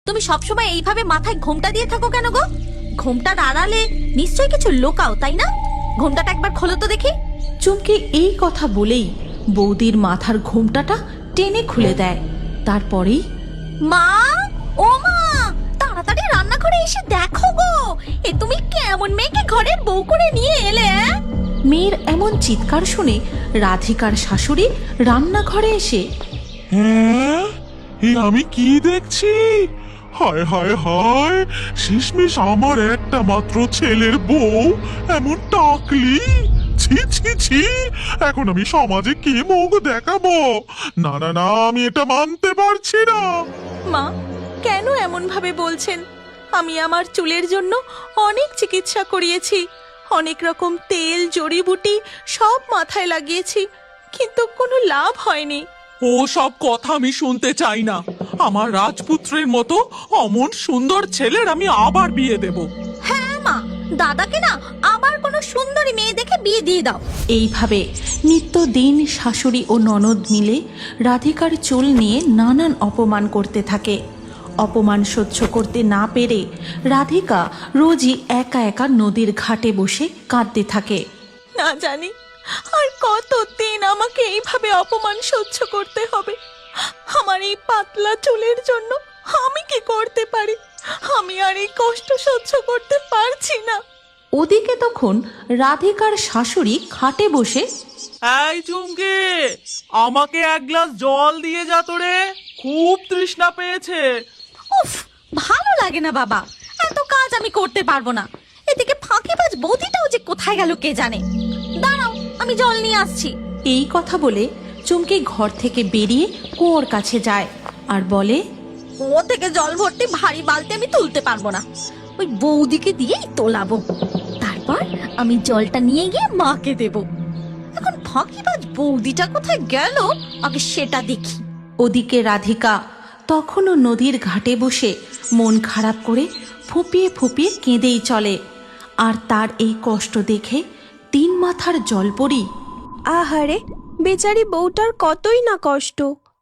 তুমি সবসময় এইভাবে মাথায় ঘোমটা দিয়ে থাকো কেন গো? ঘোমটার আড়ালে নিশ্চয়ই কিছু লুকাও, তাই না? ঘোমটাটা একবার খোলো তো দেখি। চুমকি এই কথা বলেই বৌদির মাথার ঘোমটাটা টেনে খুলে দেয়। তারপরেই মা, ও মা, তাড়াতাড়ি রান্নাঘরে এসে দেখো গো, এ তুমি কেমন মেয়েকে ঘরের বউ করে নিয়ে এলে? মেয়ের এমন চিৎকার শুনে রাধিকার শাশুড়ি রান্নাঘরে এসে, হ্যাঁ, এ আমি কি দেখছি? হায় হায় হায়, শেষমেশ আমার একটা মাত্র ছেলের বউ এমন টাকলি! ছি ছি ছি, এখন আমি সমাজে কি মুখ দেখাবো? না না না, আমি এটা মানতে পারছি না। মা কেন এমন ভাবে বলছেন? আমি আমার চুলের জন্য অনেক চিকিৎসা করিয়েছি, অনেক রকম তেল জড়িবুটি সব মাথায় লাগিয়েছি, কিন্তু কোনো লাভ হয়নি। ও সব কথা আমি শুনতে চাই না। আমার রাজপুত্রের মতো অমন সুন্দর ছেলের আমি আবার বিয়ে দেব। হ্যাঁ মা, দাদাকে না আবার কোনো সুন্দরী মেয়ে দেখে বিয়ে দিয়ে দাও। এইভাবে নিত্যদিন শাশুড়ি ও ননদ মিলে রাধিকার চুল নিয়ে নানান অপমান করতে থাকে। অপমান সহ্য করতে না পেরে রাধিকা রোজই একা একা নদীর ঘাটে বসে কাঁদতে থাকে। না জানি আর কতদিন আমাকে এইভাবে অপমান সহ্য করতে হবে। আমার এই পাতলা চুলের জন্য আমি কি করতে পারি? আমি আর এই কষ্ট সহ্য করতে পারছি না। ওদিকে তখন রাধিকার শাশুড়ি খাটে বসে, এই চুমকি, আমাকে এক গ্লাস জল দিয়ে যা তো রে, খুব তৃষ্ণা পেয়েছে। উফ, ভালো লাগে না বাবা, এত কাজ আমি করতে পারবো না। এদিকে ফাঁকিবাজ বৌদিটাও যে কোথায় গেল কে জানে। দাঁড়াও, আমি জল নিয়ে আসছি। এই কথা বলে চুমকি ঘর থেকে বেরিয়ে কুয়োর কাছে যায় আর বলে, কুয়ো থেকে জল ভর্তি ভারী বালতি আমি তুলতে পারবো না, ওই বৌদিকে দিয়েই তোলাবো। তারপর আমি জলটা নিয়ে গিয়ে মাকে দেব। এখন ফাঁকিবাজ বৌদিটা কোথায় গেল আগে সেটা দেখি। ওদিকে রাধিকা তখনও নদীর ঘাটে বসে মন খারাপ করে ফুপিয়ে ফুপিয়ে কেঁদেই চলে। আর তার এই কষ্ট দেখে তিন মাথার জলপরি, আহারে, বেচারি বউটার কতই না কষ্ট।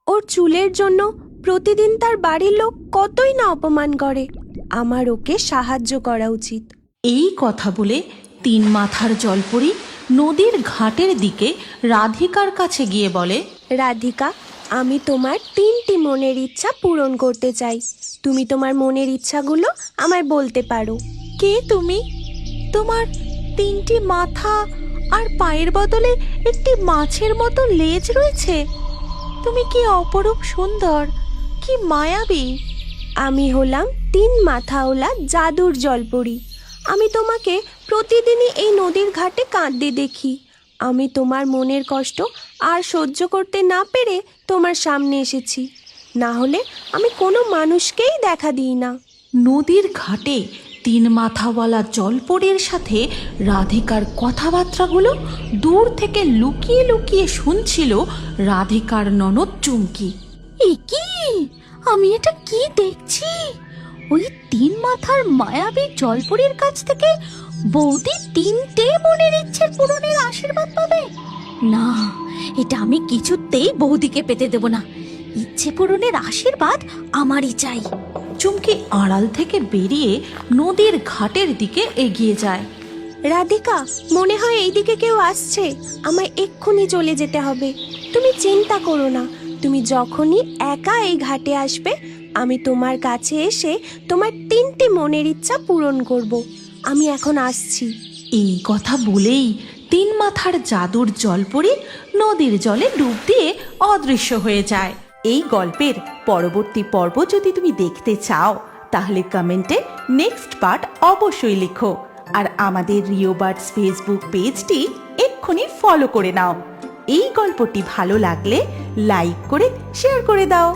ওর চুলের জন্য প্রতিদিন তার বাড়ির লোক কতই না অপমান করে। আমার ওকে সাহায্য করা উচিত। এই কথা বলে তিন মাথার জলপরি নদীর ঘাটের দিকে রাধিকার কাছে গিয়ে বলে, রাধিকা, আমি তোমার 3টি মনের ইচ্ছা পূরণ করতে চাই। তুমি তোমার মনের ইচ্ছাগুলো আমায় বলতে পারো। কে তুমি? তোমার 3টি মাথা আর পায়ের বদলে একটি মাছের মতো লেজ রয়েছে। তুমি কি অপরূপ সুন্দর, কি মায়াবী! আমি হলাম 3 মাথাওয়ালা জাদুর জলপরি। আমি তোমাকে প্রতিদিনই এই নদীর ঘাটে কাঁদতে দেখি। আমি তোমার মনের কষ্ট আর সহ্য করতে না পেরে তোমার সামনে এসেছি। না হলে আমি কোনো মানুষকেই দেখা দিই না। নদীর ঘাটে তিন মাথাওয়ালা জলপরীর সাথে রাধিকার কথাবার্তাগুলো দূর থেকে লুকিয়ে লুকিয়ে শুনছিল রাধিকার ননদ চুমকি। এ কি, আমি এটা কি দেখছি? ওই তিন মাথার মায়াবী জলপরীর কাছ থেকে বৌদি 3টে মনের ইচ্ছের পূরণের আশীর্বাদ পাবে? না, এটা আমি কিছুতেই বৌদিকে পেতে দেব না। ইচ্ছে পূরণের আশীর্বাদ আমারই চাই। চুমকি আড়াল থেকে বেরিয়ে নদীর ঘাটের দিকে এগিয়ে যায়। রাধিকা, মনে হয় এইদিকে কেউ আসছে। আমায় এক্ষুনি চলে যেতে হবে। তুমি চিন্তা করো না, তুমি যখনই একা এই ঘাটে আসবে আমি তোমার কাছে এসে তোমার 3টি মনের ইচ্ছা পূরণ করব। আমি এখন আসছি। এই কথা বলেই তিন মাথার জাদুর জলপরি নদীর জলে ডুব দিয়ে অদৃশ্য হয়ে যায়। এই গল্পের পরবর্তী পর্ব যদি তুমি দেখতে চাও তাহলে কমেন্টে নেক্সট পার্ট অবশ্যই লিখো। আর আমাদের রিও বার্ডস ফেসবুক পেজটি এক্ষুনি ফলো করে নাও। এই গল্পটি ভালো লাগলে লাইক করে শেয়ার করে দাও।